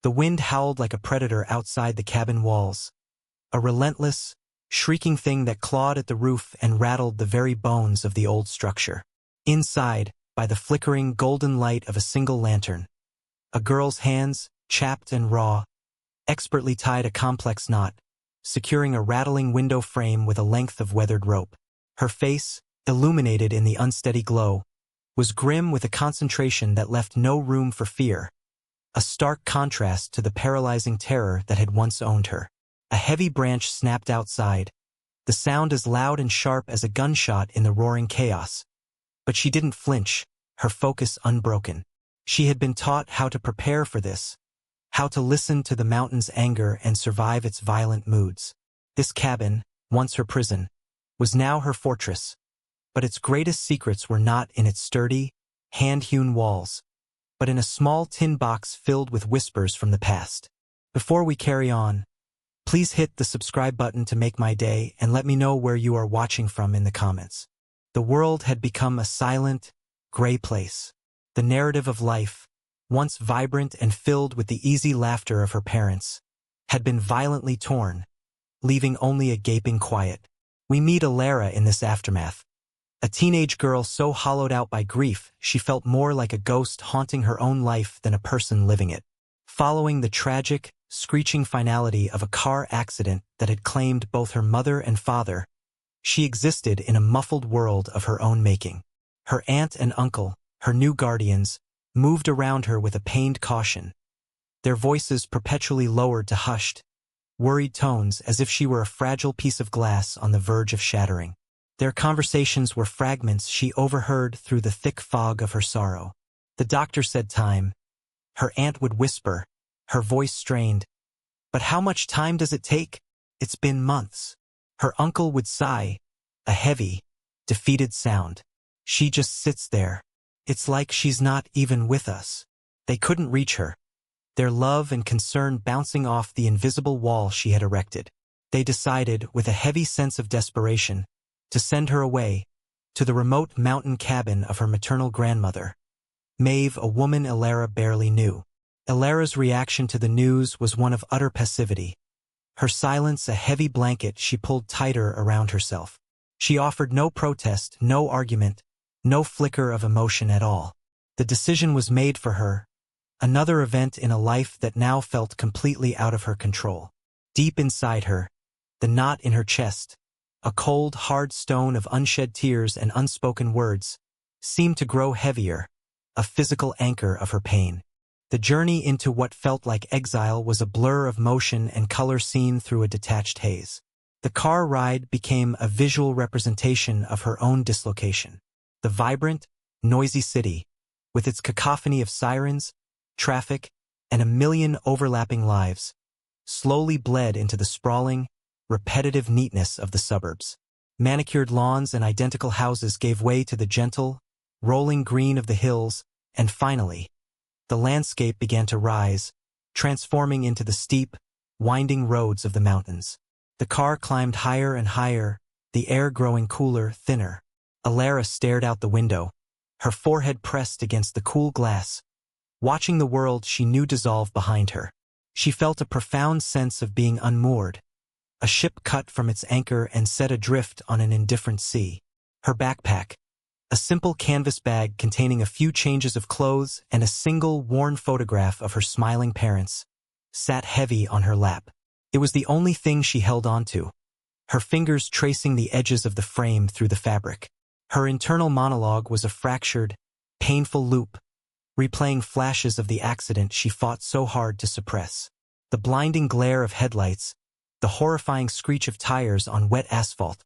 The wind howled like a predator outside the cabin walls, a relentless, shrieking thing that clawed at the roof and rattled the very bones of the old structure. Inside, by the flickering golden light of a single lantern, a girl's hands, chapped and raw, expertly tied a complex knot, securing a rattling window frame with a length of weathered rope. Her face, illuminated in the unsteady glow, was grim with a concentration that left no room for fear, a stark contrast to the paralyzing terror that had once owned her. A heavy branch snapped outside, the sound as loud and sharp as a gunshot in the roaring chaos. But she didn't flinch, her focus unbroken. She had been taught how to prepare for this, how to listen to the mountain's anger and survive its violent moods. This cabin, once her prison, was now her fortress. But its greatest secrets were not in its sturdy, hand-hewn walls, but in a small tin box filled with whispers from the past. Before we carry on, please hit the subscribe button to make my day and let me know where you are watching from in the comments. The world had become a silent, gray place. The narrative of life, once vibrant and filled with the easy laughter of her parents, had been violently torn, leaving only a gaping quiet. We meet Alara in this aftermath. A teenage girl so hollowed out by grief she felt more like a ghost haunting her own life than a person living it. Following the tragic, screeching finality of a car accident that had claimed both her mother and father, she existed in a muffled world of her own making. Her aunt and uncle, her new guardians, moved around her with a pained caution, their voices perpetually lowered to hushed, worried tones as if she were a fragile piece of glass on the verge of shattering. Their conversations were fragments she overheard through the thick fog of her sorrow. The doctor said time. Her aunt would whisper, her voice strained. But how much time does it take? It's been months. Her uncle would sigh, a heavy, defeated sound. She just sits there. It's like she's not even with us. They couldn't reach her, their love and concern bouncing off the invisible wall she had erected. They decided, with a heavy sense of desperation, to send her away, to the remote mountain cabin of her maternal grandmother, Maeve, a woman Alara barely knew. Alara's reaction to the news was one of utter passivity. Her silence a heavy blanket she pulled tighter around herself. She offered no protest, no argument, no flicker of emotion at all. The decision was made for her, another event in a life that now felt completely out of her control. Deep inside her, the knot in her chest, a cold, hard stone of unshed tears and unspoken words, seemed to grow heavier, a physical anchor of her pain. The journey into what felt like exile was a blur of motion and color seen through a detached haze. The car ride became a visual representation of her own dislocation. The vibrant, noisy city, with its cacophony of sirens, traffic, and a million overlapping lives, slowly bled into the sprawling, repetitive neatness of the suburbs. Manicured lawns and identical houses gave way to the gentle, rolling green of the hills, and finally, the landscape began to rise, transforming into the steep, winding roads of the mountains. The car climbed higher and higher, the air growing cooler, thinner. Alara stared out the window, her forehead pressed against the cool glass, watching the world she knew dissolve behind her. She felt a profound sense of being unmoored, a ship cut from its anchor and set adrift on an indifferent sea. Her backpack, a simple canvas bag containing a few changes of clothes and a single worn photograph of her smiling parents, sat heavy on her lap. It was the only thing she held onto, her fingers tracing the edges of the frame through the fabric. Her internal monologue was a fractured, painful loop, replaying flashes of the accident she fought so hard to suppress. The blinding glare of headlights, the horrifying screech of tires on wet asphalt,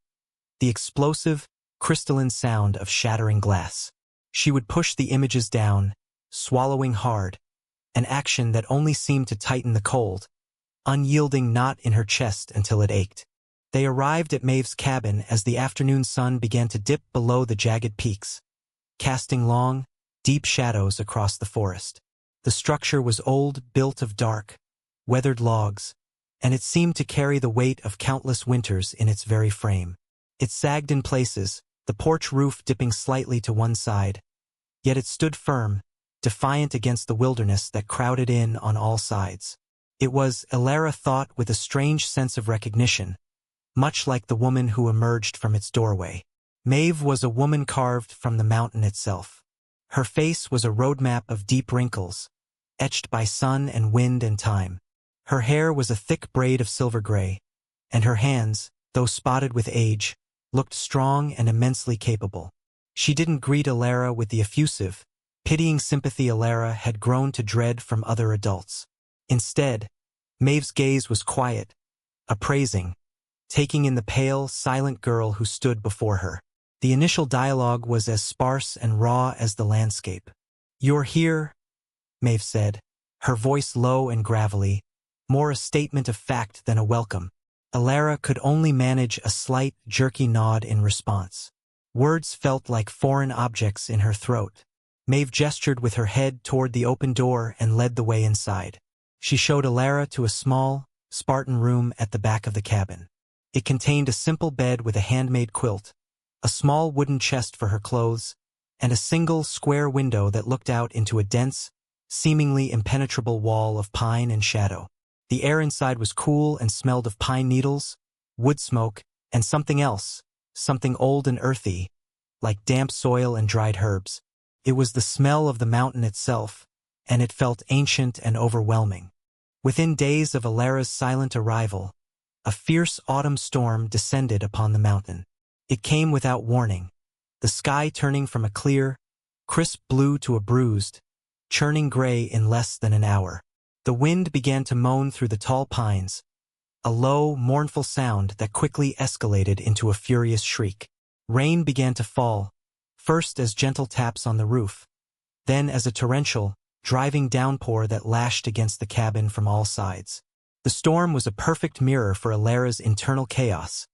the explosive, crystalline sound of shattering glass. She would push the images down, swallowing hard, an action that only seemed to tighten the cold, unyielding knot in her chest until it ached. They arrived at Maeve's cabin as the afternoon sun began to dip below the jagged peaks, casting long, deep shadows across the forest. The structure was old, built of dark, weathered logs, and it seemed to carry the weight of countless winters in its very frame. It sagged in places, the porch roof dipping slightly to one side, yet it stood firm, defiant against the wilderness that crowded in on all sides. It was, Elara thought with a strange sense of recognition, much like the woman who emerged from its doorway. Maeve was a woman carved from the mountain itself. Her face was a roadmap of deep wrinkles, etched by sun and wind and time. Her hair was a thick braid of silver gray, and her hands, though spotted with age, looked strong and immensely capable. She didn't greet Elara with the effusive, pitying sympathy Elara had grown to dread from other adults. Instead, Maeve's gaze was quiet, appraising, taking in the pale, silent girl who stood before her. The initial dialogue was as sparse and raw as the landscape. "You're here," Maeve said, her voice low and gravelly, more a statement of fact than a welcome. Elara could only manage a slight, jerky nod in response. Words felt like foreign objects in her throat. Maeve gestured with her head toward the open door and led the way inside. She showed Elara to a small, Spartan room at the back of the cabin. It contained a simple bed with a handmade quilt, a small wooden chest for her clothes, and a single, square window that looked out into a dense, seemingly impenetrable wall of pine and shadow. The air inside was cool and smelled of pine needles, wood smoke, and something else, something old and earthy, like damp soil and dried herbs. It was the smell of the mountain itself, and it felt ancient and overwhelming. Within days of Elara's silent arrival, a fierce autumn storm descended upon the mountain. It came without warning, the sky turning from a clear, crisp blue to a bruised, churning gray in less than an hour. The wind began to moan through the tall pines, a low, mournful sound that quickly escalated into a furious shriek. Rain began to fall, first as gentle taps on the roof, then as a torrential, driving downpour that lashed against the cabin from all sides. The storm was a perfect mirror for Elara's internal chaos,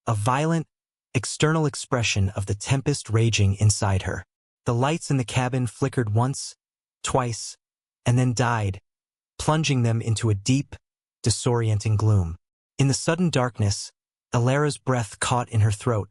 a violent, external expression of the tempest raging inside her. The lights in the cabin flickered once, twice, and then died, plunging them into a deep, disorienting gloom. In the sudden darkness, Elara's breath caught in her throat,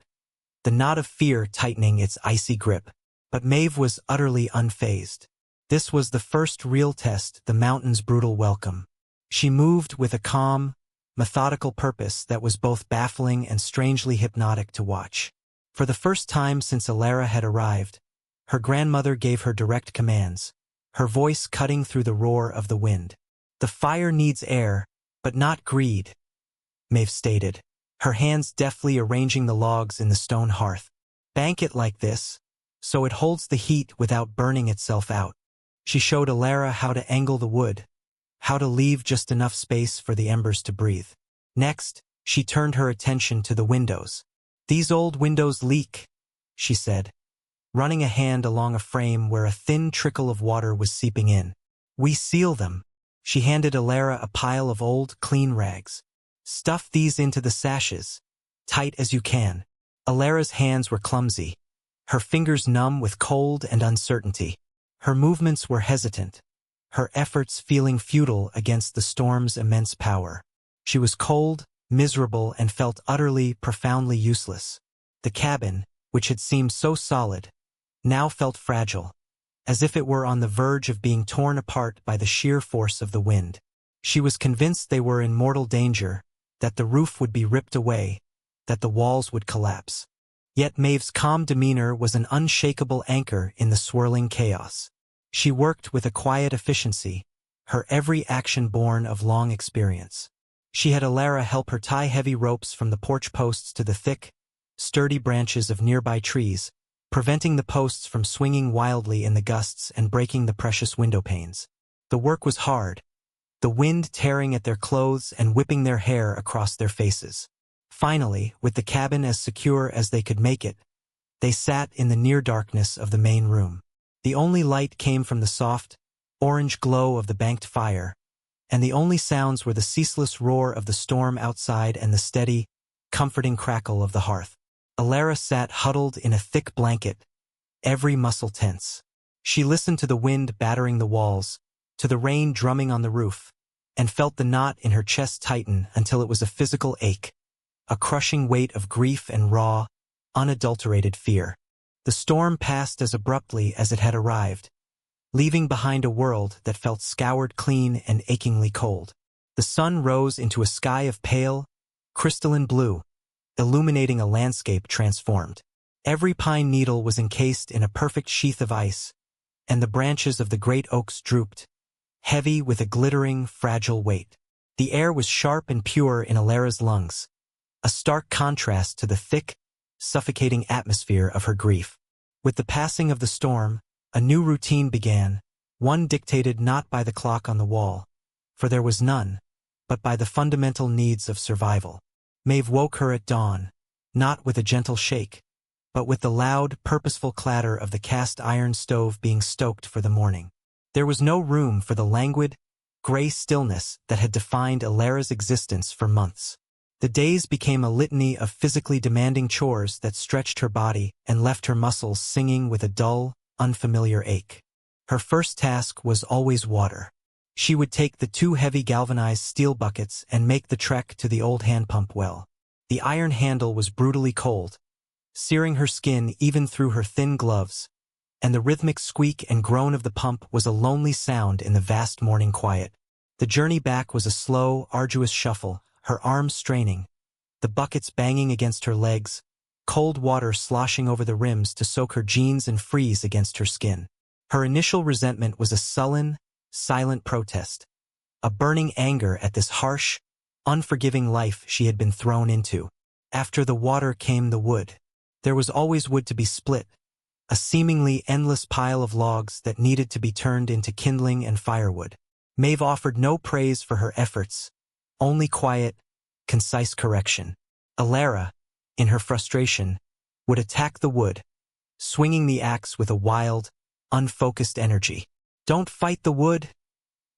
the knot of fear tightening its icy grip. But Maeve was utterly unfazed. This was the first real test, the mountain's brutal welcome. She moved with a calm, methodical purpose that was both baffling and strangely hypnotic to watch. For the first time since Elara had arrived, her grandmother gave her direct commands, her voice cutting through the roar of the wind. "The fire needs air, but not greed," Maeve stated, her hands deftly arranging the logs in the stone hearth. "Bank it like this, so it holds the heat without burning itself out." She showed Elara how to angle the wood, how to leave just enough space for the embers to breathe. Next, she turned her attention to the windows. "These old windows leak," she said, running a hand along a frame where a thin trickle of water was seeping in. "We seal them." She handed Elara a pile of old, clean rags. "Stuff these into the sashes, tight as you can." Elara's hands were clumsy, her fingers numb with cold and uncertainty. Her movements were hesitant, her efforts feeling futile against the storm's immense power. She was cold, miserable, and felt utterly, profoundly useless. The cabin, which had seemed so solid, now felt fragile, as if it were on the verge of being torn apart by the sheer force of the wind. She was convinced they were in mortal danger, that the roof would be ripped away, that the walls would collapse. Yet Maeve's calm demeanor was an unshakable anchor in the swirling chaos. She worked with a quiet efficiency, her every action born of long experience. She had Elara help her tie heavy ropes from the porch posts to the thick, sturdy branches of nearby trees, preventing the posts from swinging wildly in the gusts and breaking the precious window panes. The work was hard, the wind tearing at their clothes and whipping their hair across their faces. Finally, with the cabin as secure as they could make it, they sat in the near darkness of the main room. The only light came from the soft, orange glow of the banked fire, and the only sounds were the ceaseless roar of the storm outside and the steady, comforting crackle of the hearth. Elara sat huddled in a thick blanket, every muscle tense. She listened to the wind battering the walls, to the rain drumming on the roof, and felt the knot in her chest tighten until it was a physical ache, a crushing weight of grief and raw, unadulterated fear. The storm passed as abruptly as it had arrived, leaving behind a world that felt scoured clean and achingly cold. The sun rose into a sky of pale, crystalline blue, illuminating a landscape transformed. Every pine needle was encased in a perfect sheath of ice, and the branches of the great oaks drooped, heavy with a glittering, fragile weight. The air was sharp and pure in Alara's lungs, a stark contrast to the thick, suffocating atmosphere of her grief. With the passing of the storm, a new routine began, one dictated not by the clock on the wall, for there was none, but by the fundamental needs of survival. Maeve woke her at dawn, not with a gentle shake, but with the loud, purposeful clatter of the cast-iron stove being stoked for the morning. There was no room for the languid, gray stillness that had defined Alara's existence for months. The days became a litany of physically demanding chores that stretched her body and left her muscles singing with a dull, unfamiliar ache. Her first task was always water. She would take the 2 heavy galvanized steel buckets and make the trek to the old hand pump well. The iron handle was brutally cold, searing her skin even through her thin gloves, and the rhythmic squeak and groan of the pump was a lonely sound in the vast morning quiet. The journey back was a slow, arduous shuffle, her arms straining, the buckets banging against her legs, cold water sloshing over the rims to soak her jeans and freeze against her skin. Her initial resentment was a sullen, silent protest, a burning anger at this harsh, unforgiving life she had been thrown into. After the water came the wood. There was always wood to be split, a seemingly endless pile of logs that needed to be turned into kindling and firewood. Maeve offered no praise for her efforts, only quiet, concise correction. Alara, in her frustration, would attack the wood, swinging the axe with a wild, unfocused energy. "Don't fight the wood,"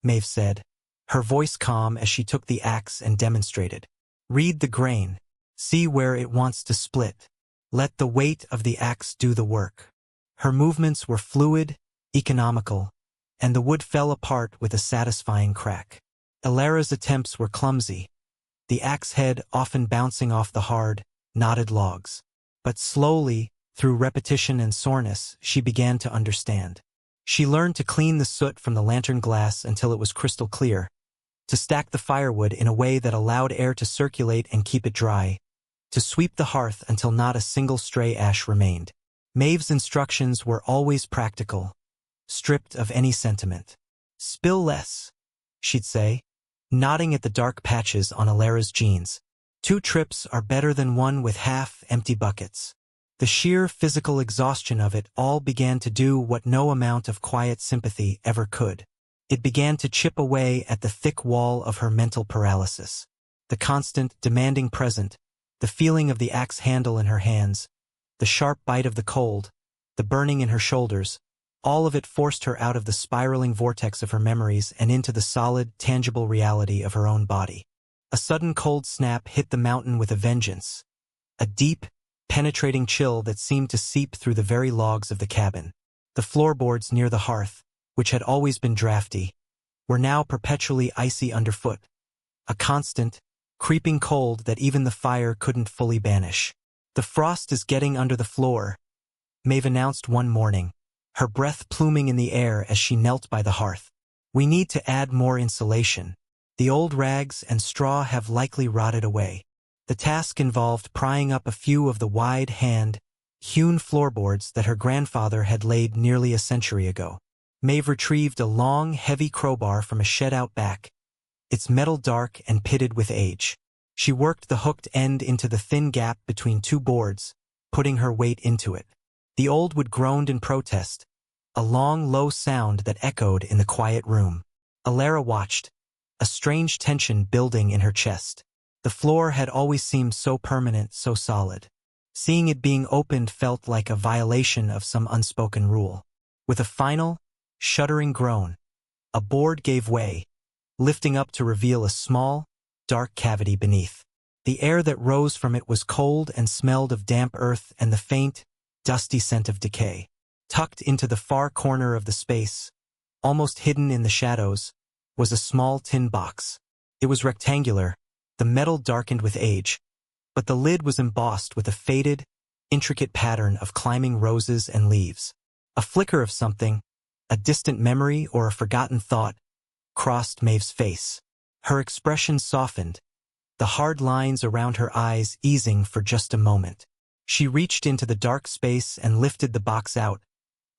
Maeve said, her voice calm as she took the axe and demonstrated. "Read the grain. See where it wants to split. Let the weight of the axe do the work." Her movements were fluid, economical, and the wood fell apart with a satisfying crack. Alara's attempts were clumsy, the axe head often bouncing off the hard, knotted logs. But slowly, through repetition and soreness, she began to understand. She learned to clean the soot from the lantern glass until it was crystal clear, to stack the firewood in a way that allowed air to circulate and keep it dry, to sweep the hearth until not a single stray ash remained. Maeve's instructions were always practical, stripped of any sentiment. "Spill less," she'd say, nodding at the dark patches on Alara's jeans. "2 trips are better than 1 with half-empty buckets." The sheer physical exhaustion of it all began to do what no amount of quiet sympathy ever could. It began to chip away at the thick wall of her mental paralysis. The constant, demanding present, the feeling of the axe handle in her hands, the sharp bite of the cold, the burning in her shoulders, all of it forced her out of the spiraling vortex of her memories and into the solid, tangible reality of her own body. A sudden cold snap hit the mountain with a vengeance, a deep, penetrating chill that seemed to seep through the very logs of the cabin. The floorboards near the hearth, which had always been drafty, were now perpetually icy underfoot, a constant, creeping cold that even the fire couldn't fully banish. "The frost is getting under the floor," Maeve announced one morning, her breath pluming in the air as she knelt by the hearth. "We need to add more insulation. The old rags and straw have likely rotted away." The task involved prying up a few of the wide hand-hewn floorboards that her grandfather had laid nearly a century ago. Maeve retrieved a long, heavy crowbar from a shed out back, its metal dark and pitted with age. She worked the hooked end into the thin gap between 2 boards, putting her weight into it. The old wood groaned in protest, a long, low sound that echoed in the quiet room. Alara watched, a strange tension building in her chest. The floor had always seemed so permanent, so solid. Seeing it being opened felt like a violation of some unspoken rule. With a final, shuddering groan, a board gave way, lifting up to reveal a small, dark cavity beneath. The air that rose from it was cold and smelled of damp earth and the faint, dusty scent of decay. Tucked into the far corner of the space, almost hidden in the shadows, was a small tin box. It was rectangular, the metal darkened with age, but the lid was embossed with a faded, intricate pattern of climbing roses and leaves. A flicker of something, A distant memory or a forgotten thought crossed Maeve's face. Her expression softened, the hard lines around her eyes easing for just a moment. She reached into the dark space and lifted the box out,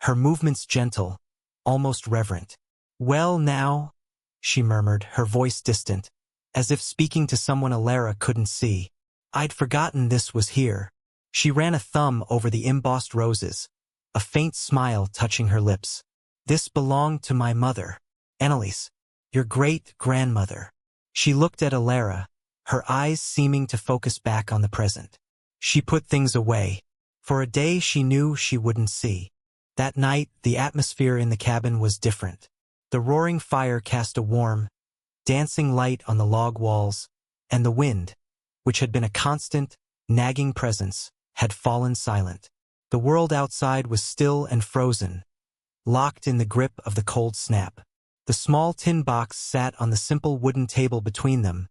her movements gentle, almost reverent. "Well now," she murmured, her voice distant, as if speaking to someone Alara couldn't see. "I'd forgotten this was here." She ran a thumb over the embossed roses, a faint smile touching her lips. "This belonged to my mother, Annalise, your great-grandmother." She looked at Alara, her eyes seeming to focus back on the present. She put things away. For a day she knew she wouldn't see. That night, the atmosphere in the cabin was different. The roaring fire cast a warm, dancing light on the log walls, and the wind, which had been a constant, nagging presence, had fallen silent. The world outside was still and frozen, locked in the grip of the cold snap. The small tin box sat on the simple wooden table between them,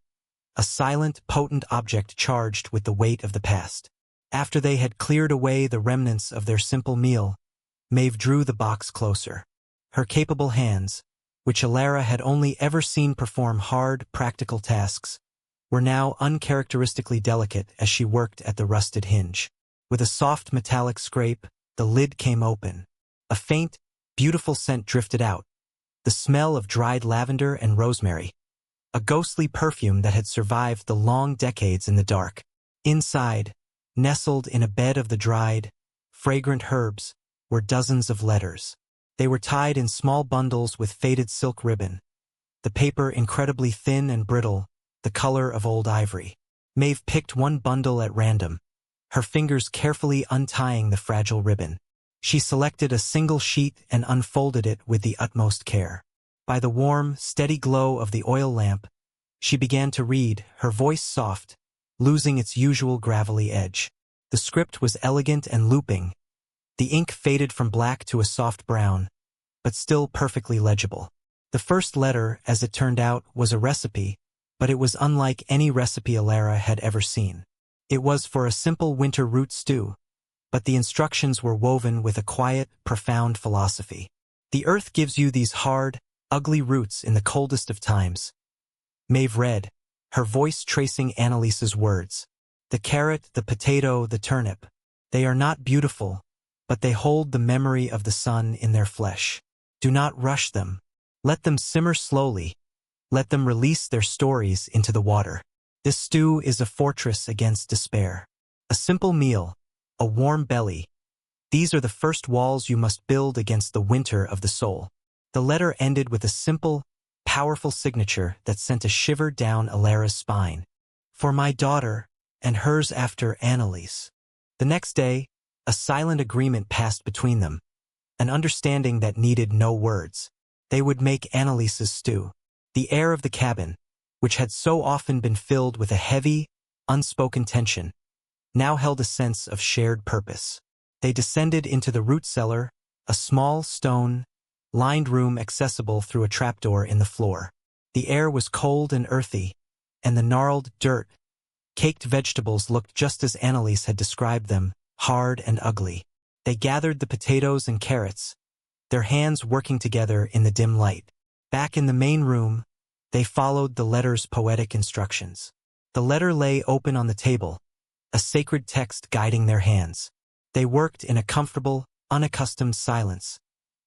a silent, potent object charged with the weight of the past. After they had cleared away the remnants of their simple meal, Maeve drew the box closer. Her capable hands, which Alara had only ever seen perform hard, practical tasks, were now uncharacteristically delicate as she worked at the rusted hinge. With a soft metallic scrape, the lid came open. A faint, beautiful scent drifted out, the smell of dried lavender and rosemary, a ghostly perfume that had survived the long decades in the dark. Inside, nestled in a bed of the dried, fragrant herbs, were dozens of letters. They were tied in small bundles with faded silk ribbon, the paper incredibly thin and brittle, the color of old ivory. Maeve picked one bundle at random, her fingers carefully untying the fragile ribbon. She selected a single sheet and unfolded it with the utmost care. By the warm, steady glow of the oil lamp, she began to read, her voice soft, losing its usual gravelly edge. The script was elegant and looping. The ink faded from black to a soft brown, but still perfectly legible. The first letter, as it turned out, was a recipe, but it was unlike any recipe Alara had ever seen. It was for a simple winter root stew, but the instructions were woven with a quiet, profound philosophy. "The earth gives you these hard, ugly roots in the coldest of times." Maeve read, her voice tracing Annalise's words. "The carrot, the potato, the turnip. They are not beautiful, but they hold the memory of the sun in their flesh. Do not rush them. Let them simmer slowly. Let them release their stories into the water. This stew is a fortress against despair. A simple meal, a warm belly. These are the first walls you must build against the winter of the soul." The letter ended with a simple, powerful signature that sent a shiver down Alara's spine. "For my daughter, and hers after Annalise." The next day, a silent agreement passed between them, an understanding that needed no words. They would make Annalise's stew. The air of the cabin, which had so often been filled with a heavy, unspoken tension, now held a sense of shared purpose. They descended into the root cellar, a small, stone-lined room accessible through a trapdoor in the floor. The air was cold and earthy, and the gnarled, dirt-caked vegetables looked just as Annalise had described them, hard and ugly. They gathered the potatoes and carrots, their hands working together in the dim light. Back in the main room, they followed the letter's poetic instructions. The letter lay open on the table, a sacred text guiding their hands. They worked in a comfortable, unaccustomed silence,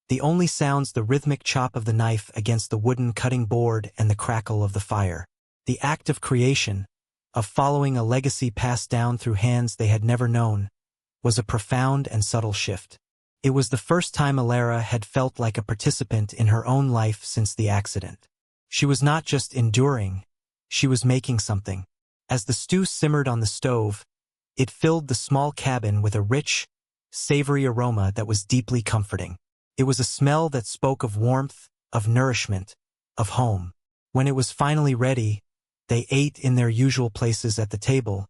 the only sounds the rhythmic chop of the knife against the wooden cutting board and the crackle of the fire. The act of creation, of following a legacy passed down through hands they had never known, was a profound and subtle shift. It was the first time Alara had felt like a participant in her own life since the accident. She was not just enduring, she was making something. As the stew simmered on the stove, it filled the small cabin with a rich, savory aroma that was deeply comforting. It was a smell that spoke of warmth, of nourishment, of home. When it was finally ready, they ate in their usual places at the table,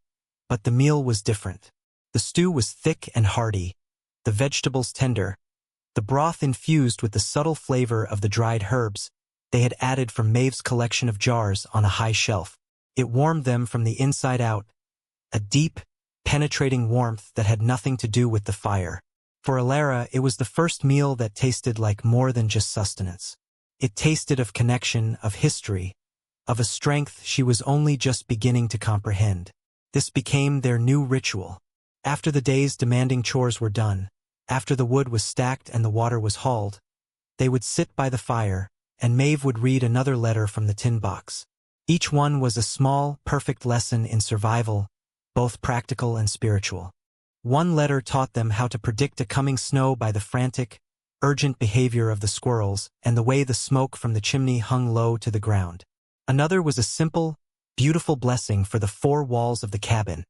but the meal was different. The stew was thick and hearty, the vegetables tender, the broth infused with the subtle flavor of the dried herbs they had added from Maeve's collection of jars on a high shelf. It warmed them from the inside out, a deep, penetrating warmth that had nothing to do with the fire. For Alara, it was the first meal that tasted like more than just sustenance. It tasted of connection, of history, of a strength she was only just beginning to comprehend. This became their new ritual. After the day's demanding chores were done, after the wood was stacked and the water was hauled, they would sit by the fire, and Maeve would read another letter from the tin box. Each one was a small, perfect lesson in survival, both practical and spiritual. One letter taught them how to predict a coming snow by the frantic, urgent behavior of the squirrels and the way the smoke from the chimney hung low to the ground. Another was a simple, beautiful blessing for the four walls of the cabin,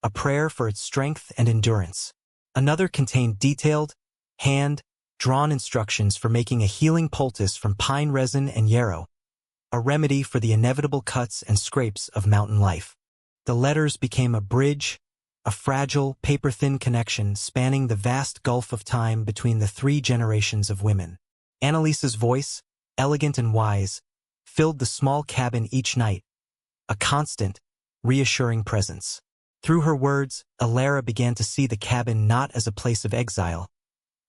a prayer for its strength and endurance. Another contained detailed, hand-drawn instructions for making a healing poultice from pine resin and yarrow, a remedy for the inevitable cuts and scrapes of mountain life. The letters became a bridge, a fragile, paper-thin connection spanning the vast gulf of time between the three generations of women. Annalise's voice, elegant and wise, filled the small cabin each night, a constant, reassuring presence. Through her words, Alara began to see the cabin not as a place of exile,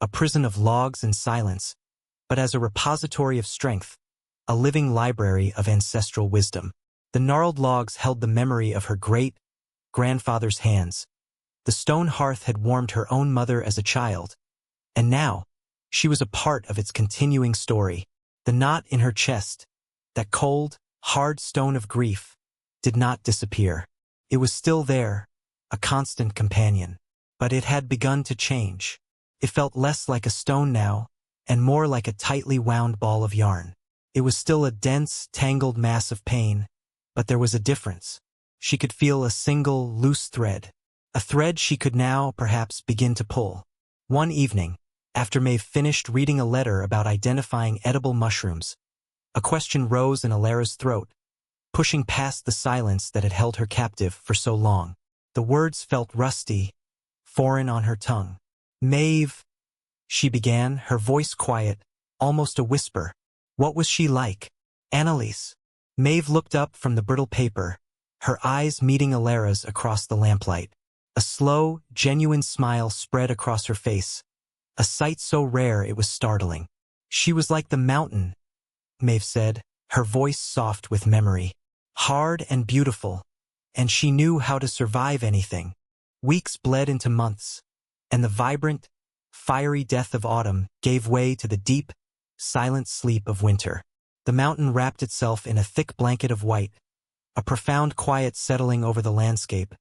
a prison of logs and silence, but as a repository of strength, a living library of ancestral wisdom. The gnarled logs held the memory of her great-grandfather's hands. The stone hearth had warmed her own mother as a child, and now, she was a part of its continuing story. The knot in her chest, that cold, hard stone of grief, did not disappear. It was still there, a constant companion. But it had begun to change. It felt less like a stone now, and more like a tightly wound ball of yarn. It was still a dense, tangled mass of pain, but there was a difference. She could feel a single, loose thread. A thread she could now, perhaps, begin to pull. One evening, after Maeve finished reading a letter about identifying edible mushrooms, a question rose in Alara's throat, pushing past the silence that had held her captive for so long. The words felt rusty, foreign on her tongue. "Maeve," she began, her voice quiet, almost a whisper. What was she like? Annalise. Maeve looked up from the brittle paper, her eyes meeting Alara's across the lamplight. A slow, genuine smile spread across her face, a sight so rare it was startling. "She was like the mountain," Maeve said, her voice soft with memory. "Hard and beautiful, and she knew how to survive anything." Weeks bled into months, and the vibrant, fiery death of autumn gave way to the deep, silent sleep of winter. The mountain wrapped itself in a thick blanket of white, a profound quiet settling over the landscape,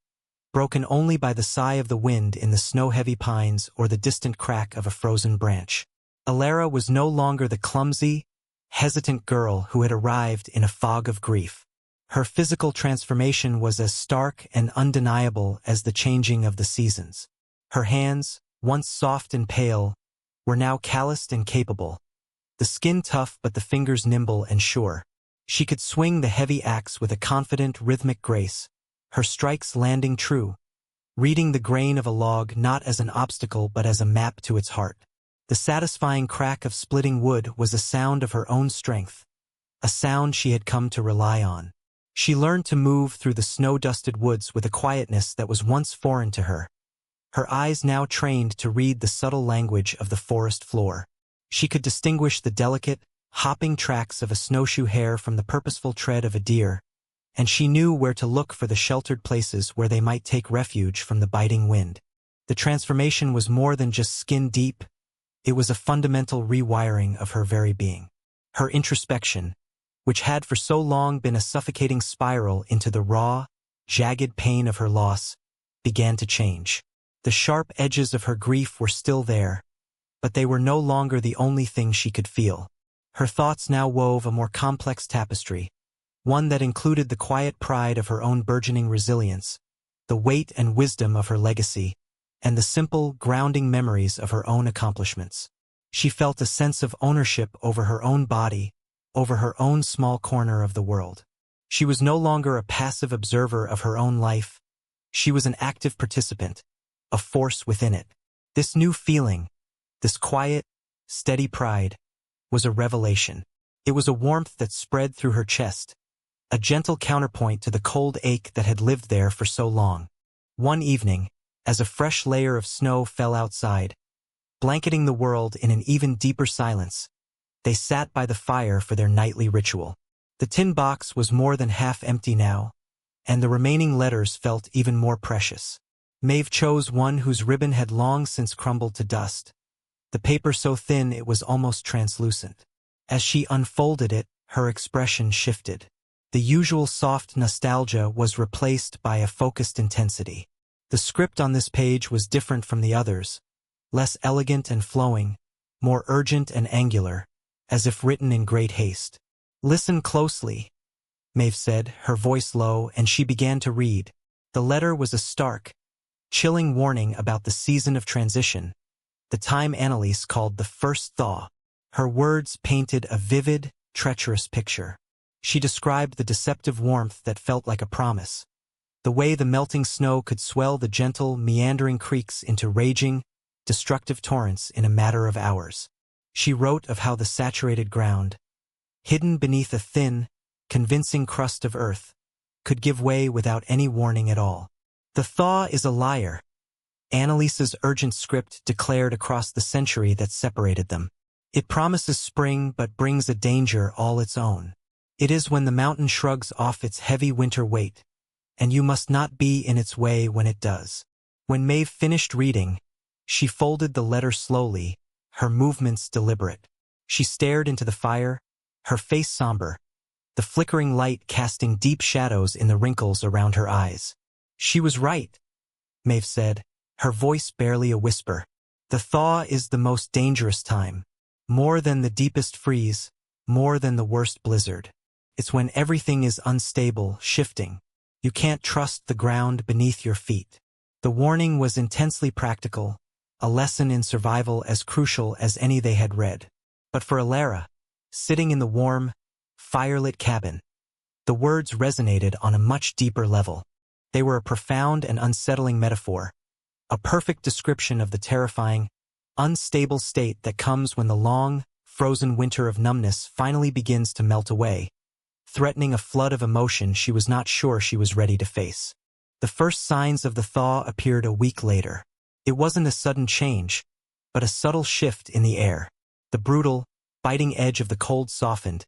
broken only by the sigh of the wind in the snow-heavy pines or the distant crack of a frozen branch. Alara was no longer the clumsy, hesitant girl who had arrived in a fog of grief. Her physical transformation was as stark and undeniable as the changing of the seasons. Her hands, once soft and pale, were now calloused and capable, the skin tough but the fingers nimble and sure. She could swing the heavy axe with a confident, rhythmic grace, her strikes landing true, reading the grain of a log not as an obstacle but as a map to its heart. The satisfying crack of splitting wood was a sound of her own strength, a sound she had come to rely on. She learned to move through the snow-dusted woods with a quietness that was once foreign to her, her eyes now trained to read the subtle language of the forest floor. She could distinguish the delicate, hopping tracks of a snowshoe hare from the purposeful tread of a deer, and she knew where to look for the sheltered places where they might take refuge from the biting wind. The transformation was more than just skin deep, it was a fundamental rewiring of her very being. Her introspection, which had for so long been a suffocating spiral into the raw, jagged pain of her loss, began to change. The sharp edges of her grief were still there, but they were no longer the only thing she could feel. Her thoughts now wove a more complex tapestry, one that included the quiet pride of her own burgeoning resilience, the weight and wisdom of her legacy, and the simple, grounding memories of her own accomplishments. She felt a sense of ownership over her own body, over her own small corner of the world. She was no longer a passive observer of her own life. She was an active participant, a force within it. This new feeling, this quiet, steady pride, was a revelation. It was a warmth that spread through her chest, a gentle counterpoint to the cold ache that had lived there for so long. One evening, as a fresh layer of snow fell outside, Blanketing the world in an even deeper silence, they sat by the fire for their nightly ritual. The tin box was more than half empty now, and the remaining letters felt even more precious. Maeve chose one whose ribbon had long since crumbled to dust, the paper so thin it was almost translucent. As she unfolded it, her expression shifted. The usual soft nostalgia was replaced by a focused intensity. The script on this page was different from the others, less elegant and flowing, more urgent and angular, as if written in great haste. "Listen closely," Maeve said, her voice low, and she began to read. The letter was a stark, chilling warning about the season of transition, the time Annalise called the first thaw. Her words painted a vivid, treacherous picture. She described the deceptive warmth that felt like a promise, the way the melting snow could swell the gentle, meandering creeks into raging, destructive torrents in a matter of hours. She wrote of how the saturated ground, hidden beneath a thin, convincing crust of earth, could give way without any warning at all. "The thaw is a liar," Annalise's urgent script declared across the century that separated them. "It promises spring but brings a danger all its own. It is when the mountain shrugs off its heavy winter weight, and you must not be in its way when it does." When Maeve finished reading, she folded the letter slowly, her movements deliberate. She stared into the fire, her face somber, the flickering light casting deep shadows in the wrinkles around her eyes. "She was right," Maeve said, her voice barely a whisper. "The thaw is the most dangerous time. More than the deepest freeze, more than the worst blizzard. It's when everything is unstable, shifting. You can't trust the ground beneath your feet." The warning was intensely practical, a lesson in survival as crucial as any they had read. But for Alara, sitting in the warm, firelit cabin, the words resonated on a much deeper level. They were a profound and unsettling metaphor, a perfect description of the terrifying, unstable state that comes when the long, frozen winter of numbness finally begins to melt away, threatening a flood of emotion she was not sure she was ready to face. The first signs of the thaw appeared a week later. It wasn't a sudden change, but a subtle shift in the air. The brutal, biting edge of the cold softened,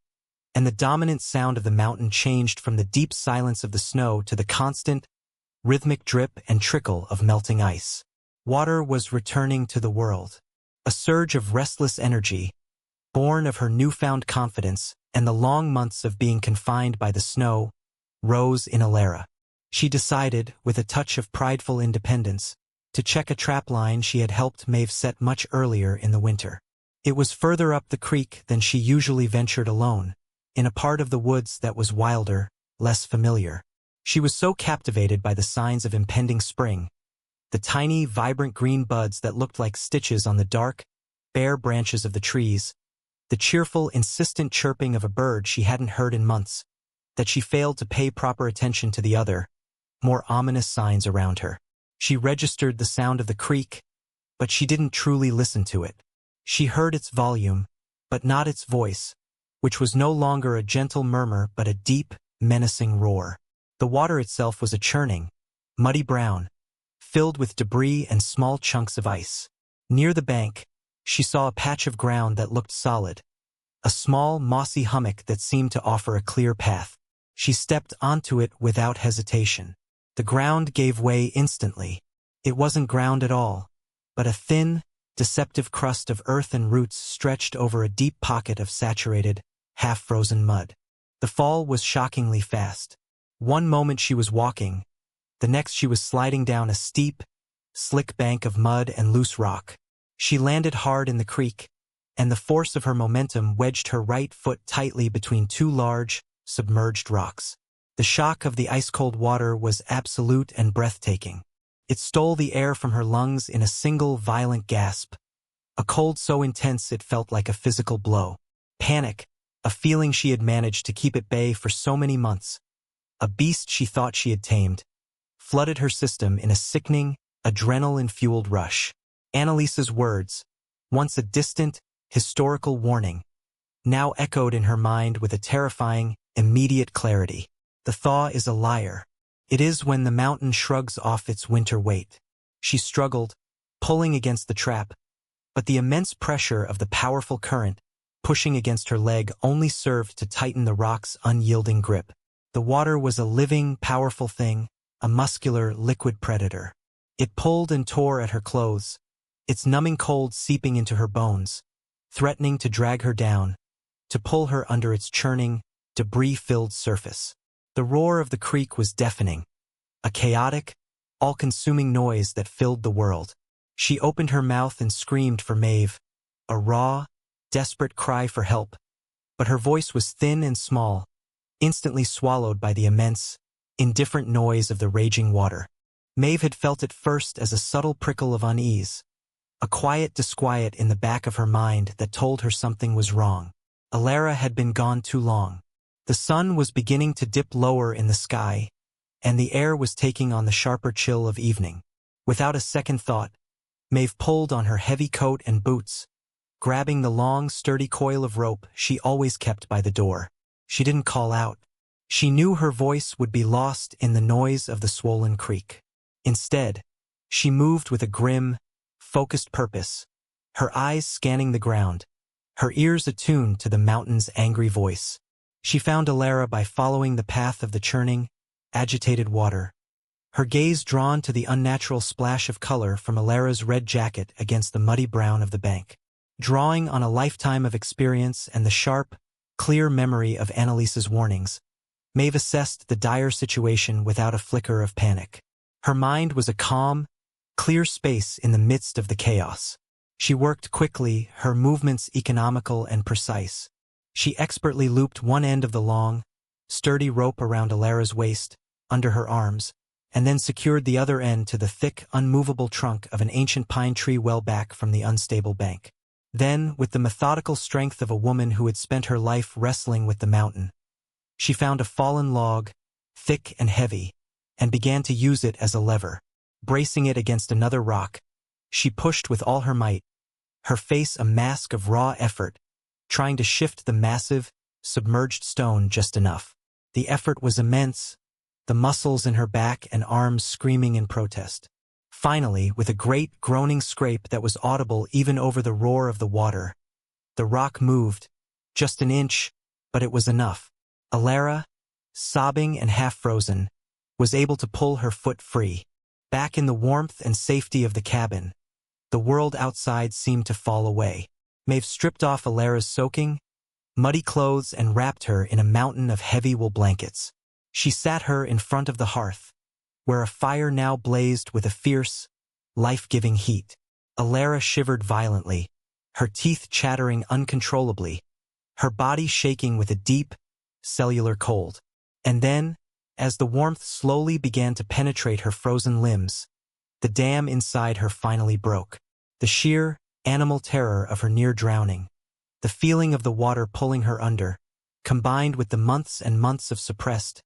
and the dominant sound of the mountain changed from the deep silence of the snow to the constant, rhythmic drip and trickle of melting ice. Water was returning to the world. A surge of restless energy, born of her newfound confidence and the long months of being confined by the snow, rose in Alara. She decided, with a touch of prideful independence, to check a trapline she had helped Maeve set much earlier in the winter. It was further up the creek than she usually ventured alone, in a part of the woods that was wilder, less familiar. She was so captivated by the signs of impending spring, the tiny, vibrant green buds that looked like stitches on the dark, bare branches of the trees, the cheerful, insistent chirping of a bird she hadn't heard in months, that she failed to pay proper attention to the other, more ominous signs around her. She registered the sound of the creek, but she didn't truly listen to it. She heard its volume, but not its voice, which was no longer a gentle murmur but a deep, menacing roar. The water itself was a churning, muddy brown, filled with debris and small chunks of ice. Near the bank, she saw a patch of ground that looked solid, a small, mossy hummock that seemed to offer a clear path. She stepped onto it without hesitation. The ground gave way instantly. It wasn't ground at all, but a thin, deceptive crust of earth and roots stretched over a deep pocket of saturated, half-frozen mud. The fall was shockingly fast. One moment she was walking, the next she was sliding down a steep, slick bank of mud and loose rock. She landed hard in the creek, and the force of her momentum wedged her right foot tightly between two large, submerged rocks. The shock of the ice-cold water was absolute and breathtaking. It stole the air from her lungs in a single violent gasp, a cold so intense it felt like a physical blow. Panic, a feeling she had managed to keep at bay for so many months, a beast she thought she had tamed, flooded her system in a sickening, adrenaline-fueled rush. Annalise's words, once a distant, historical warning, now echoed in her mind with a terrifying, immediate clarity. The thaw is a liar. It is when the mountain shrugs off its winter weight. She struggled, pulling against the trap, But the immense pressure of the powerful current pushing against her leg only served to tighten the rock's unyielding grip. The water was a living, powerful thing, a muscular, liquid predator. It pulled and tore at her clothes, its numbing cold seeping into her bones, threatening to drag her down, to pull her under its churning, debris-filled surface. The roar of the creek was deafening, a chaotic, all-consuming noise that filled the world. She opened her mouth and screamed for Maeve, a raw, desperate cry for help, but her voice was thin and small, instantly swallowed by the immense, indifferent noise of the raging water. Maeve had felt it first as a subtle prickle of unease, a quiet disquiet in the back of her mind that told her something was wrong. Alara had been gone too long. The sun was beginning to dip lower in the sky, and the air was taking on the sharper chill of evening. Without a second thought, Maeve pulled on her heavy coat and boots, grabbing the long, sturdy coil of rope she always kept by the door. She didn't call out. She knew her voice would be lost in the noise of the swollen creek. Instead, she moved with a grim, focused purpose, her eyes scanning the ground, her ears attuned to the mountain's angry voice. She found Alara by following the path of the churning, agitated water, her gaze drawn to the unnatural splash of color from Alara's red jacket against the muddy brown of the bank. Drawing on a lifetime of experience and the sharp, clear memory of Annalise's warnings, Maeve assessed the dire situation without a flicker of panic. Her mind was a calm, clear space in the midst of the chaos. She worked quickly, her movements economical and precise. She expertly looped one end of the long, sturdy rope around Alara's waist, under her arms, and then secured the other end to the thick, unmovable trunk of an ancient pine tree well back from the unstable bank. Then, with the methodical strength of a woman who had spent her life wrestling with the mountain, she found a fallen log, thick and heavy, and began to use it as a lever. Bracing it against another rock, she pushed with all her might, her face a mask of raw effort, trying to shift the massive, submerged stone just enough. The effort was immense, the muscles in her back and arms screaming in protest. Finally, with a great groaning scrape that was audible even over the roar of the water, the rock moved, just an inch, but it was enough. Alara, sobbing and half-frozen, was able to pull her foot free. Back in the warmth and safety of the cabin, the world outside seemed to fall away. Maeve stripped off Alara's soaking, muddy clothes and wrapped her in a mountain of heavy wool blankets. She sat her in front of the hearth, where a fire now blazed with a fierce, life-giving heat. Alara shivered violently, her teeth chattering uncontrollably, her body shaking with a deep, cellular cold. And then, as the warmth slowly began to penetrate her frozen limbs, the dam inside her finally broke. The sheer, animal terror of her near drowning, the feeling of the water pulling her under, combined with the months and months of suppressed,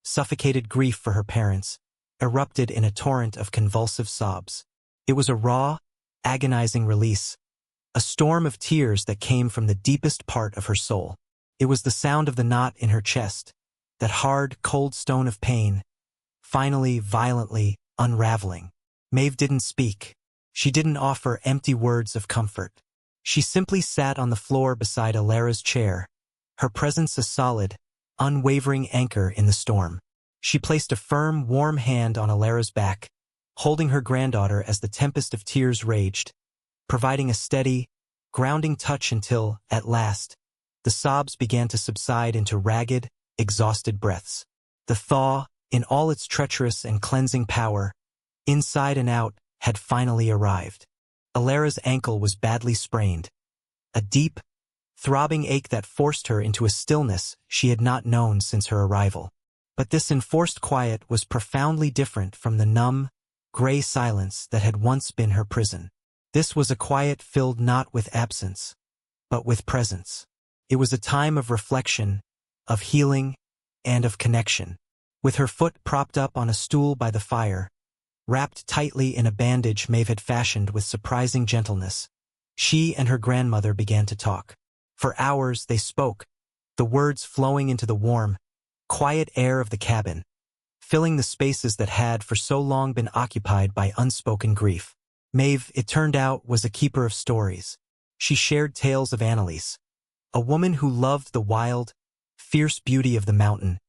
suffocated grief for her parents, erupted in a torrent of convulsive sobs. It was a raw, agonizing release, a storm of tears that came from the deepest part of her soul. It was the sound of the knot in her chest, that hard, cold stone of pain, finally, violently, unraveling. Maeve didn't speak. She didn't offer empty words of comfort. She simply sat on the floor beside Alara's chair, her presence a solid, unwavering anchor in the storm. She placed a firm, warm hand on Alara's back, holding her granddaughter as the tempest of tears raged, providing a steady, grounding touch until, at last, the sobs began to subside into ragged, exhausted breaths. The thaw, in all its treacherous and cleansing power, inside and out, had finally arrived. Alara's ankle was badly sprained, a deep, throbbing ache that forced her into a stillness she had not known since her arrival. But this enforced quiet was profoundly different from the numb, gray silence that had once been her prison. This was a quiet filled not with absence, but with presence. It was a time of reflection, of healing, and of connection. With her foot propped up on a stool by the fire, wrapped tightly in a bandage Maeve had fashioned with surprising gentleness, she and her grandmother began to talk. For hours they spoke, the words flowing into the warm, quiet air of the cabin, filling the spaces that had for so long been occupied by unspoken grief. Maeve, it turned out, was a keeper of stories. She shared tales of Annalise, a woman who loved the wild, fierce beauty of the mountain,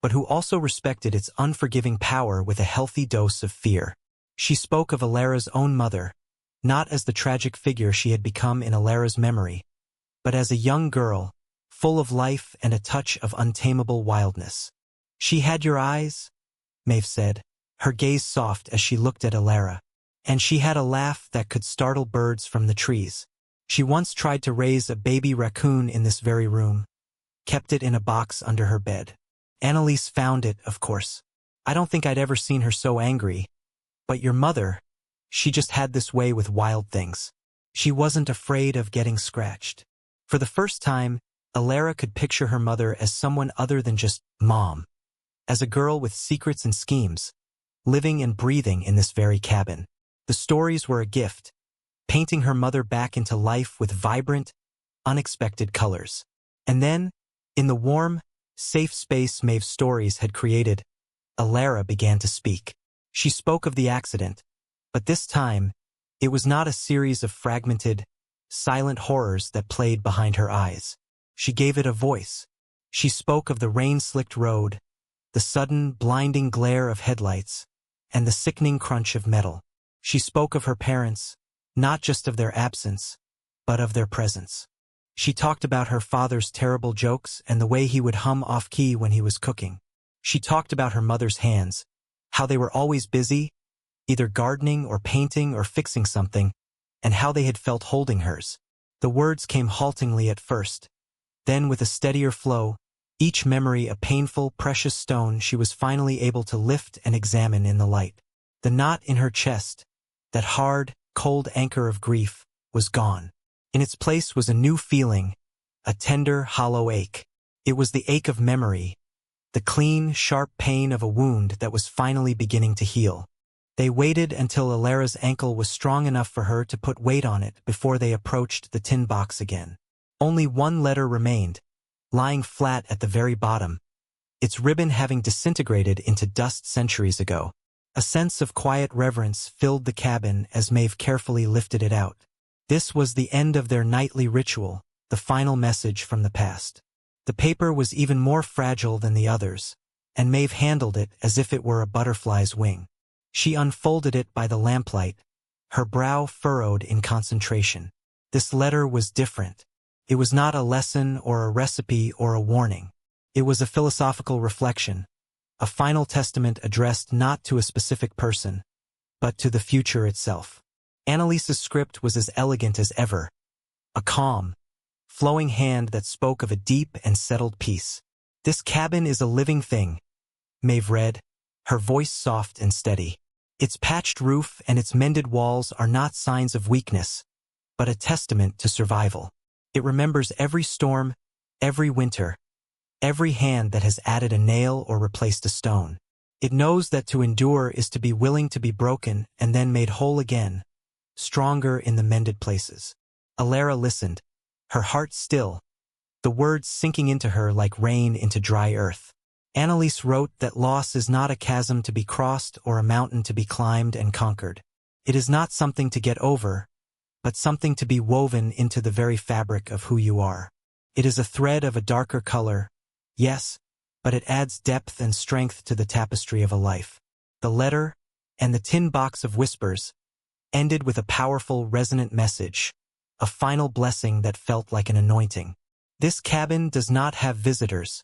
but who also respected its unforgiving power with a healthy dose of fear. She spoke of Alara's own mother, not as the tragic figure she had become in Alara's memory, but as a young girl, full of life and a touch of untamable wildness. "She had your eyes," Maeve said, her gaze soft as she looked at Alara. "And she had a laugh that could startle birds from the trees. She once tried to raise a baby raccoon in this very room, kept it in a box under her bed. Annalise found it, of course. I don't think I'd ever seen her so angry. But your mother, she just had this way with wild things. She wasn't afraid of getting scratched." For the first time, Alara could picture her mother as someone other than just mom, as a girl with secrets and schemes, living and breathing in this very cabin. The stories were a gift, painting her mother back into life with vibrant, unexpected colors. And then, in the warm, safe space Maeve's stories had created, Alara began to speak. She spoke of the accident, but this time, it was not a series of fragmented, silent horrors that played behind her eyes. She gave it a voice. She spoke of the rain-slicked road, the sudden, blinding glare of headlights, and the sickening crunch of metal. She spoke of her parents, not just of their absence, but of their presence. She talked about her father's terrible jokes and the way he would hum off-key when he was cooking. She talked about her mother's hands, how they were always busy, either gardening or painting or fixing something, and how they had felt holding hers. The words came haltingly at first. Then, with a steadier flow, each memory a painful, precious stone she was finally able to lift and examine in the light. The knot in her chest, that hard, cold anchor of grief, was gone. In its place was a new feeling, a tender, hollow ache. It was the ache of memory, the clean, sharp pain of a wound that was finally beginning to heal. They waited until Alara's ankle was strong enough for her to put weight on it before they approached the tin box again. Only one letter remained, lying flat at the very bottom, its ribbon having disintegrated into dust centuries ago. A sense of quiet reverence filled the cabin as Maeve carefully lifted it out. This was the end of their nightly ritual, the final message from the past. The paper was even more fragile than the others, and Maeve handled it as if it were a butterfly's wing. She unfolded it by the lamplight, her brow furrowed in concentration. This letter was different. It was not a lesson or a recipe or a warning. It was a philosophical reflection, a final testament addressed not to a specific person, but to the future itself. Annalise's script was as elegant as ever, a calm, flowing hand that spoke of a deep and settled peace. "This cabin is a living thing," Maeve read, her voice soft and steady. "Its patched roof and its mended walls are not signs of weakness, but a testament to survival. It remembers every storm, every winter, every hand that has added a nail or replaced a stone. It knows that to endure is to be willing to be broken and then made whole again, stronger in the mended places." Alara listened, her heart still, the words sinking into her like rain into dry earth. Annalise wrote that loss is not a chasm to be crossed or a mountain to be climbed and conquered. It is not something to get over, but something to be woven into the very fabric of who you are. It is a thread of a darker color, yes, but it adds depth and strength to the tapestry of a life. The letter, and the tin box of whispers, ended with a powerful, resonant message, a final blessing that felt like an anointing. "This cabin does not have visitors,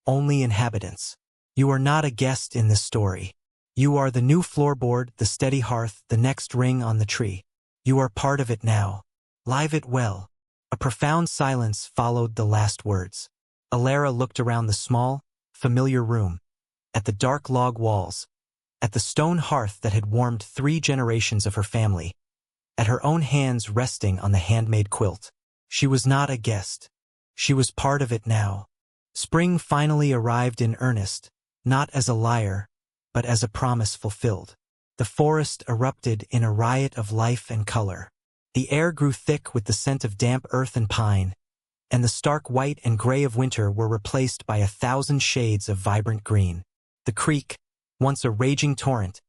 only inhabitants. You are not a guest in this story. You are the new floorboard, the steady hearth, the next ring on the tree. You are part of it now. Live it well." A profound silence followed the last words. Alara looked around the small, familiar room, at the dark log walls, at the stone hearth that had warmed 3 generations of her family, at her own hands resting on the handmade quilt. She was not a guest. She was part of it now. Spring finally arrived in earnest, not as a liar, but as a promise fulfilled. The forest erupted in a riot of life and color. The air grew thick with the scent of damp earth and pine, and the stark white and gray of winter were replaced by 1,000 shades of vibrant green. The creek, once a raging torrent,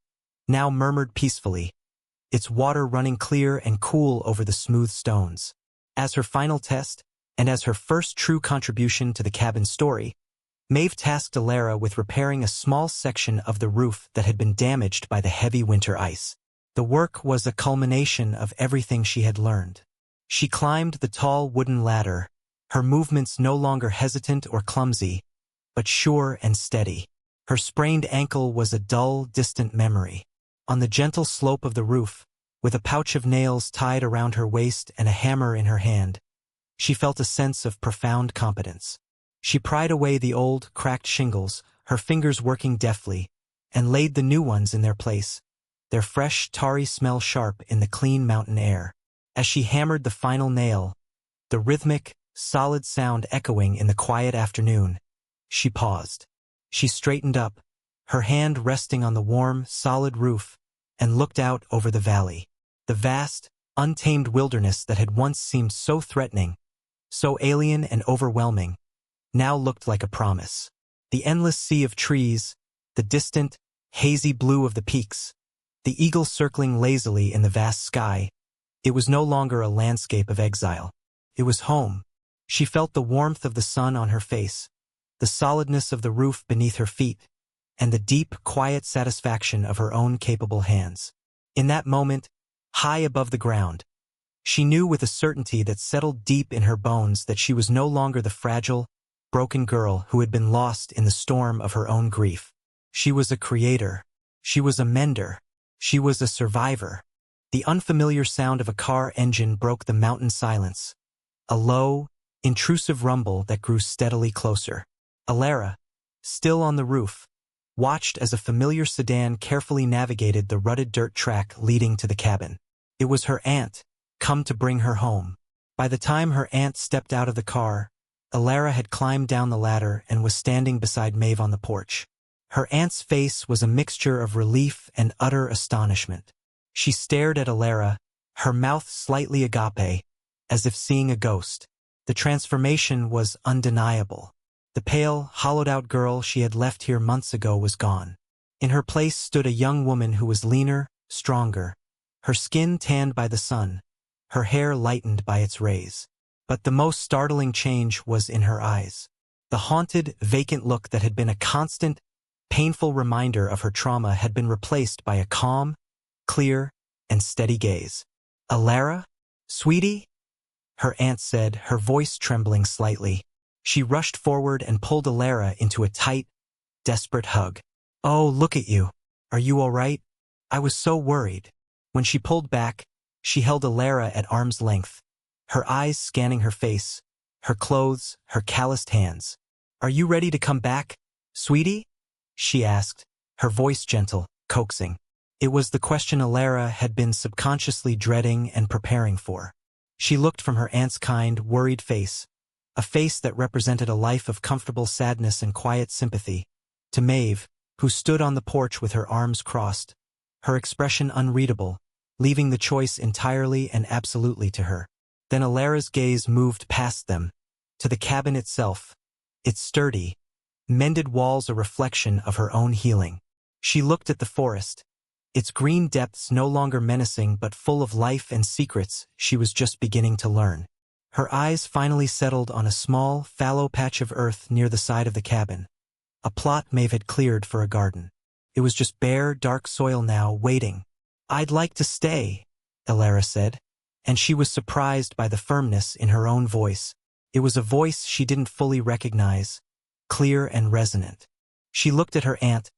now murmured peacefully, its water running clear and cool over the smooth stones. As her final test, and as her first true contribution to the cabin's story, Maeve tasked Alara with repairing a small section of the roof that had been damaged by the heavy winter ice. The work was a culmination of everything she had learned. She climbed the tall wooden ladder, her movements no longer hesitant or clumsy, but sure and steady. Her sprained ankle was a dull, distant memory. On the gentle slope of the roof, with a pouch of nails tied around her waist and a hammer in her hand, she felt a sense of profound competence. She pried away the old, cracked shingles, her fingers working deftly, and laid the new ones in their place, their fresh, tarry smell sharp in the clean mountain air. As she hammered the final nail, the rhythmic, solid sound echoing in the quiet afternoon, she paused. She straightened up, her hand resting on the warm, solid roof, and looked out over the valley. The vast, untamed wilderness that had once seemed so threatening, so alien and overwhelming, now looked like a promise. The endless sea of trees, the distant, hazy blue of the peaks, the eagle circling lazily in the vast sky, it was no longer a landscape of exile. It was home. She felt the warmth of the sun on her face, the solidness of the roof beneath her feet, and the deep, quiet satisfaction of her own capable hands. In that moment, high above the ground, she knew with a certainty that settled deep in her bones that she was no longer the fragile, broken girl who had been lost in the storm of her own grief. She was a creator. She was a mender. She was a survivor. The unfamiliar sound of a car engine broke the mountain silence, a low, intrusive rumble that grew steadily closer. Alara, still on the roof, watched as a familiar sedan carefully navigated the rutted dirt track leading to the cabin. It was her aunt, come to bring her home. By the time her aunt stepped out of the car, Alara had climbed down the ladder and was standing beside Maeve on the porch. Her aunt's face was a mixture of relief and utter astonishment. She stared at Alara, her mouth slightly agape, as if seeing a ghost. The transformation was undeniable. The pale, hollowed-out girl she had left here months ago was gone. In her place stood a young woman who was leaner, stronger, her skin tanned by the sun, her hair lightened by its rays. But the most startling change was in her eyes. The haunted, vacant look that had been a constant, painful reminder of her trauma had been replaced by a calm, clear, and steady gaze. "Alara? Sweetie?" her aunt said, her voice trembling slightly. She rushed forward and pulled Alara into a tight, desperate hug. "Oh, look at you. Are you all right? I was so worried." When she pulled back, she held Alara at arm's length, her eyes scanning her face, her clothes, her calloused hands. "Are you ready to come back, sweetie?" she asked, her voice gentle, coaxing. It was the question Alara had been subconsciously dreading and preparing for. She looked from her aunt's kind, worried face, a face that represented a life of comfortable sadness and quiet sympathy, to Maeve, who stood on the porch with her arms crossed, her expression unreadable, leaving the choice entirely and absolutely to her. Then Alara's gaze moved past them, to the cabin itself, its sturdy, mended walls a reflection of her own healing. She looked at the forest, its green depths no longer menacing but full of life and secrets she was just beginning to learn. Her eyes finally settled on a small, fallow patch of earth near the side of the cabin, a plot Maeve had cleared for a garden. It was just bare, dark soil now, waiting. "I'd like to stay," Alara said, and she was surprised by the firmness in her own voice. It was a voice she didn't fully recognize, clear and resonant. She looked at her aunt,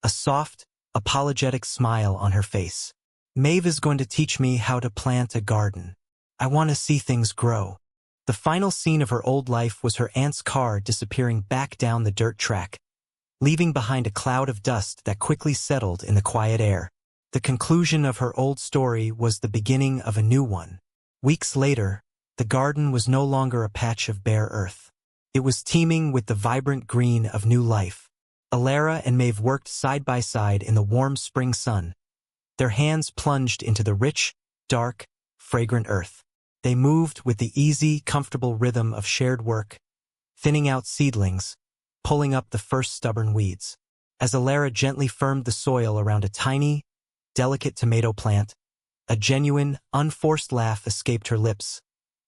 a soft, apologetic smile on her face. "Maeve is going to teach me how to plant a garden. I want to see things grow." The final scene of her old life was her aunt's car disappearing back down the dirt track, leaving behind a cloud of dust that quickly settled in the quiet air. The conclusion of her old story was the beginning of a new one. Weeks later, the garden was no longer a patch of bare earth. It was teeming with the vibrant green of new life. Alara and Maeve worked side by side in the warm spring sun, their hands plunged into the rich, dark, fragrant earth. They moved with the easy, comfortable rhythm of shared work, thinning out seedlings, pulling up the first stubborn weeds. As Alara gently firmed the soil around a tiny, delicate tomato plant, A genuine, unforced laugh escaped her lips,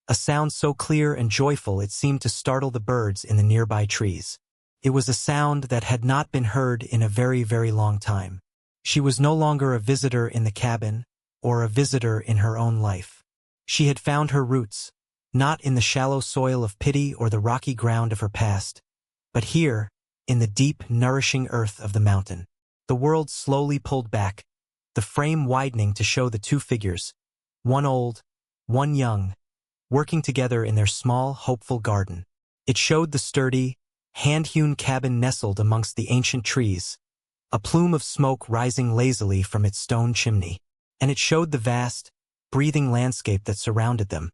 a sound so clear and joyful it seemed to startle the birds in the nearby trees. It was a sound that had not been heard in a very, very long time. She was no longer a visitor in the cabin, or a visitor in her own life. She had found her roots, not in the shallow soil of pity or the rocky ground of her past, but here, in the deep, nourishing earth of the mountain. The world slowly pulled back, the frame widening to show the two figures, one old, one young, working together in their small, hopeful garden. It showed the sturdy, hand-hewn cabin nestled amongst the ancient trees, a plume of smoke rising lazily from its stone chimney. And it showed the vast, breathing landscape that surrounded them,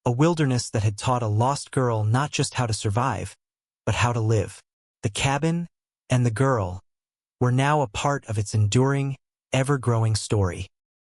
a wilderness that had taught a lost girl not just how to survive, but how to live. The cabin and the girl were now a part of its enduring, ever-growing story.